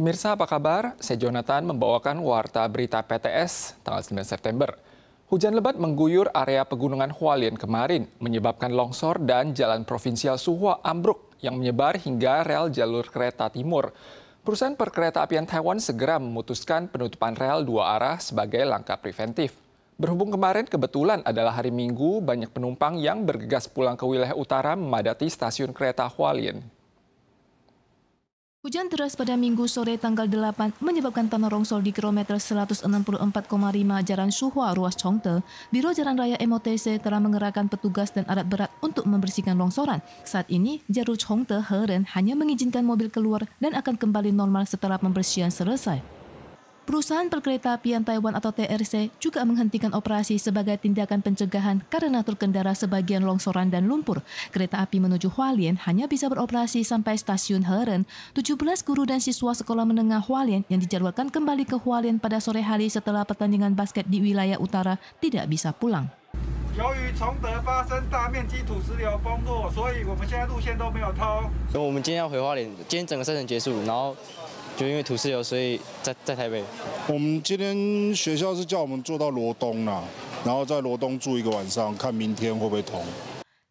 Pemirsa apa kabar? Saya Jonathan membawakan Warta Berita PTS tanggal 9 September. Hujan lebat mengguyur area pegunungan Hualien kemarin, menyebabkan longsor dan jalan provinsial Suhua ambruk yang menyebar hingga rel jalur kereta timur. Perusahaan perkereta-apian Taiwan segera memutuskan penutupan rel dua arah sebagai langkah preventif. Berhubung kemarin kebetulan adalah hari Minggu, banyak penumpang yang bergegas pulang ke wilayah utara memadati stasiun kereta Hualien. Hujan deras pada Minggu sore tanggal 8 menyebabkan tanah longsor di kilometer 164,5 Jalan Suhua ruas Chongde. Biro Jalan Raya MOTC telah mengerahkan petugas dan alat berat untuk membersihkan longsoran. Saat ini, jalur Chongde Heren hanya mengizinkan mobil keluar dan akan kembali normal setelah pembersihan selesai. Perusahaan perkereta-apian Taiwan atau TRC juga menghentikan operasi sebagai tindakan pencegahan karena terkendala sebagian longsoran dan lumpur. Kereta api menuju Hualien hanya bisa beroperasi sampai stasiun Heren. 17 guru dan siswa sekolah menengah Hualien yang dijadwalkan kembali ke Hualien pada sore hari setelah pertandingan basket di wilayah utara tidak bisa pulang. 由于崇德发生大面积土石流崩落，所以我们现在路线都没有通。我们今天要回花莲，今天整个赛程结束，然后就因为土石流，所以在台北。我们今天学校是叫我们坐到罗东啦，然后在罗东住一个晚上，看明天会不会通。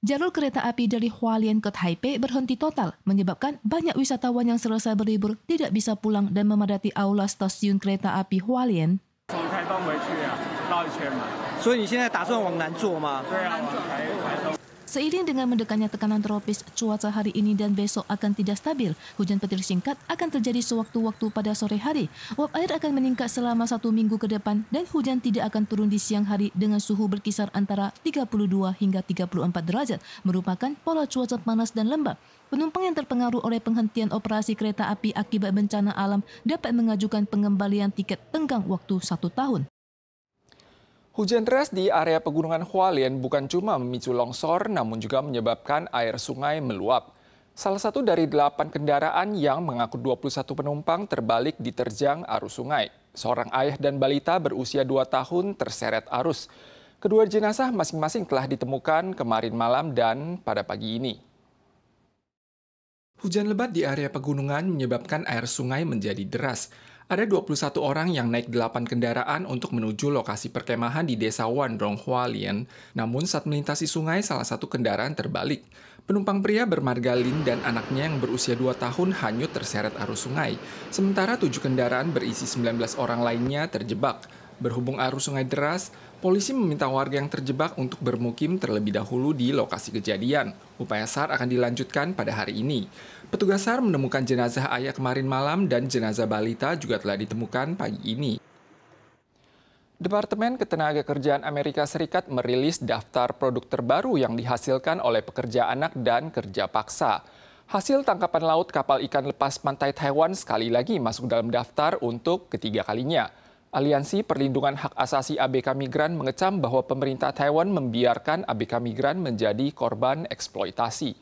Jalur kereta api dari Hualien ke Taipei berhenti total, menyebabkan banyak wisatawan yang selesai berlibur tidak bisa pulang dan memadati aula stasiun kereta api Hualien. 从台东回去啊，绕一圈嘛。所以你现在打算往南坐吗？对啊，往台东。 Seiring dengan mendekatnya tekanan tropis, cuaca hari ini dan besok akan tidak stabil. Hujan petir singkat akan terjadi sewaktu-waktu pada sore hari. Uap air akan meningkat selama 1 minggu ke depan dan hujan tidak akan turun di siang hari dengan suhu berkisar antara 32 hingga 34 derajat, merupakan pola cuaca panas dan lembab. Penumpang yang terpengaruh oleh penghentian operasi kereta api akibat bencana alam dapat mengajukan pengembalian tiket tenggang waktu 1 tahun. Hujan deras di area pegunungan Hualien bukan cuma memicu longsor, namun juga menyebabkan air sungai meluap. Salah satu dari 8 kendaraan yang mengaku 21 penumpang terbalik diterjang arus sungai. Seorang ayah dan balita berusia 2 tahun terseret arus. Kedua jenazah masing-masing telah ditemukan kemarin malam dan pada pagi ini. Hujan lebat di area pegunungan menyebabkan air sungai menjadi deras. Ada 21 orang yang naik 8 kendaraan untuk menuju lokasi perkemahan di desa Wandong Hualien. Namun saat melintasi sungai, salah satu kendaraan terbalik. Penumpang pria bermarga Lin dan anaknya yang berusia 2 tahun hanyut terseret arus sungai. Sementara 7 kendaraan berisi 19 orang lainnya terjebak. Berhubung arus sungai deras, polisi meminta warga yang terjebak untuk bermukim terlebih dahulu di lokasi kejadian. Upaya SAR akan dilanjutkan pada hari ini. Petugas SAR menemukan jenazah ayah kemarin malam dan jenazah balita juga telah ditemukan pagi ini. Departemen Ketenagakerjaan Amerika Serikat merilis daftar produk terbaru yang dihasilkan oleh pekerja anak dan kerja paksa. Hasil tangkapan laut kapal ikan lepas pantai Taiwan sekali lagi masuk dalam daftar untuk ketiga kalinya. Aliansi Perlindungan Hak Asasi ABK Migran mengecam bahwa pemerintah Taiwan membiarkan ABK Migran menjadi korban eksploitasi.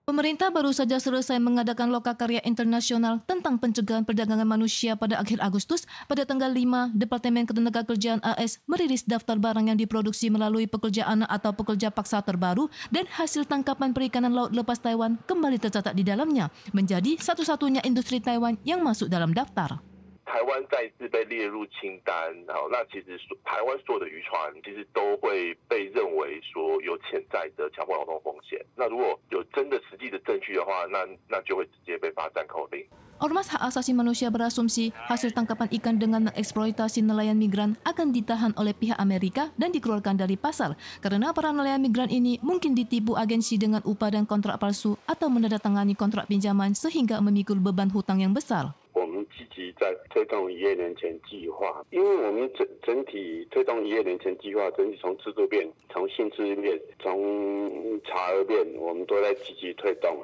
Pemerintah baru saja selesai mengadakan lokakarya internasional tentang pencegahan perdagangan manusia pada akhir Agustus. Pada tanggal 5, Departemen Ketenagakerjaan AS merilis daftar barang yang diproduksi melalui pekerja anak atau pekerja paksa terbaru dan hasil tangkapan perikanan laut lepas Taiwan kembali tercatat di dalamnya, menjadi satu-satunya industri Taiwan yang masuk dalam daftar. 台湾再次被列入清单，那其实台湾所有的渔船其实都会被认为说有潜在的强迫劳动风险。那如果有真的实际的证据的话，那就会直接被发暂扣令。 Ormas hak asasi manusia berasumsi hasil tangkapan ikan dengan mengeksploitasi nelayan migran akan ditahan oleh pihak Amerika dan dikeluarkan dari pasar karena para nelayan migran ini mungkin ditipu agensi dengan upah dan kontrak palsu atau menandatangani kontrak pinjaman sehingga memikul beban hutang yang besar. 我们积极在推动渔业人权计划，因为我们整体推动渔业人权计划，整体从制度面、从性质面、从查核面，我们都在积极推动。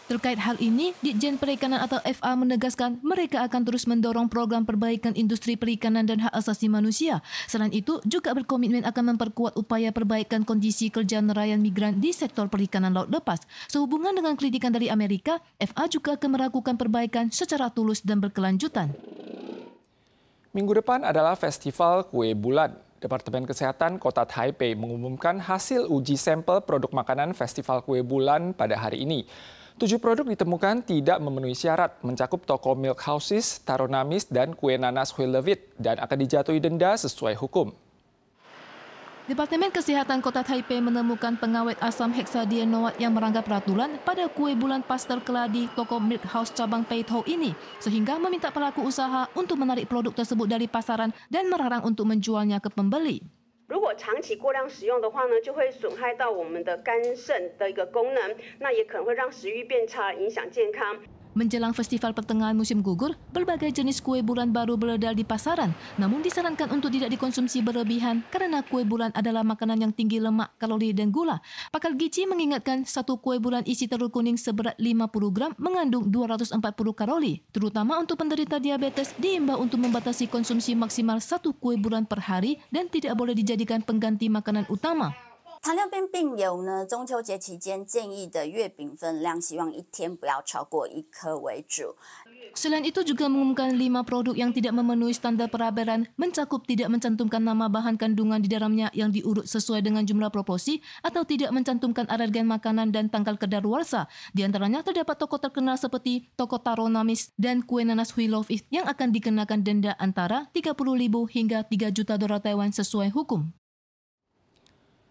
Terkait hal ini, Ditjen Perikanan atau FA menegaskan mereka akan terus mendorong program perbaikan industri perikanan dan hak asasi manusia. Selain itu, juga berkomitmen akan memperkuat upaya perbaikan kondisi kerja nelayan migran di sektor perikanan laut lepas. Sehubungan dengan kritikan dari Amerika, FA juga akan melakukan perbaikan secara tulus dan berkelanjutan. Minggu depan adalah Festival Kue Bulan. Departemen Kesehatan Kota Taipei mengumumkan hasil uji sampel produk makanan Festival Kue Bulan pada hari ini. 7 produk ditemukan tidak memenuhi syarat, mencakup toko milk houses, Taronamis, dan kue nanas Huilevit, dan akan dijatuhi denda sesuai hukum. Departemen Kesihatan Kota Taipei menemukan pengawet asam heksadienoat yang melanggar peraturan pada kue bulan pastel keladi toko Milk House cabang Peitho ini, sehingga meminta pelaku usaha untuk menarik produk tersebut dari pasaran dan melarang untuk menjualnya ke pembeli. 如果长期过量使用的话呢，就会损害到我们的肝肾的一个功能，那也可能会让食欲变差，影响健康。 Menjelang festival pertengahan musim gugur, berbagai jenis kue bulan baru beredar di pasaran, namun disarankan untuk tidak dikonsumsi berlebihan karena kue bulan adalah makanan yang tinggi lemak, kalori, dan gula. Pakar gizi mengingatkan satu kue bulan isi telur kuning seberat 50 gram mengandung 240 kalori. Terutama untuk penderita diabetes, diimbau untuk membatasi konsumsi maksimal satu kue bulan per hari dan tidak boleh dijadikan pengganti makanan utama. 糖尿病病友呢，中秋节期间建议的月饼分量，希望一天不要超过1颗为主。 Selain itu juga mengumumkan 5 produk yang tidak memenuhi standar perabaran, mencakup tidak mencantumkan nama bahan kandungan di dalamnya yang diurut sesuai dengan jumlah proporsi atau tidak mencantumkan alergen makanan dan tanggal kedaluarsa. Di antaranya terdapat toko terkenal seperti toko Taronamis dan kue nanas Huilevit yang akan dikenakan denda antara 30.000 hingga 3 juta dolar Taiwan sesuai hukum.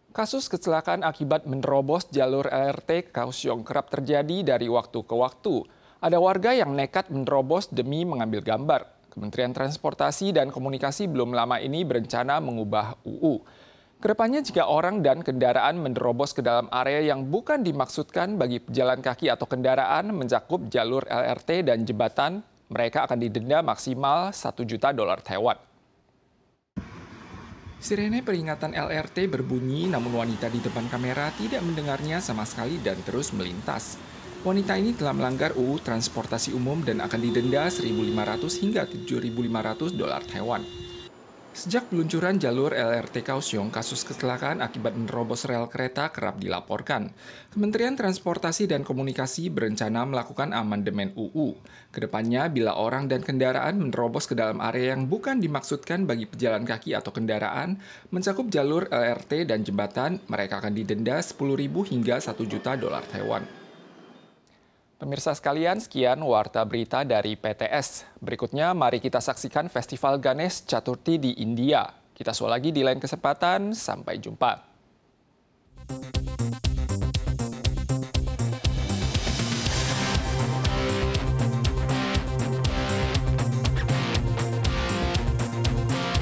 Kasus kecelakaan akibat menerobos jalur LRT Kaohsiung kerap terjadi dari waktu ke waktu. Ada warga yang nekat menerobos demi mengambil gambar. Kementerian Transportasi dan Komunikasi belum lama ini berencana mengubah UU. Kedepannya jika orang dan kendaraan menerobos ke dalam area yang bukan dimaksudkan bagi pejalan kaki atau kendaraan mencakup jalur LRT dan jembatan, mereka akan didenda maksimal 1 juta dolar Taiwan. Sirene peringatan LRT berbunyi, namun wanita di depan kamera tidak mendengarnya sama sekali dan terus melintas. Wanita ini telah melanggar UU Transportasi Umum dan akan didenda 1.500 hingga 7.500 dolar Taiwan. Sejak peluncuran jalur LRT Kaohsiung, kasus kecelakaan akibat menerobos rel kereta kerap dilaporkan. Kementerian Transportasi dan Komunikasi berencana melakukan amandemen UU. Kedepannya, bila orang dan kendaraan menerobos ke dalam area yang bukan dimaksudkan bagi pejalan kaki atau kendaraan, mencakup jalur LRT dan jembatan, mereka akan didenda 10.000 hingga 1 juta dolar Taiwan. Pemirsa sekalian, sekian Warta Berita dari PTS. Berikutnya, mari kita saksikan Festival Ganesh Chaturthi di India. Kita sua lagi di lain kesempatan, sampai jumpa.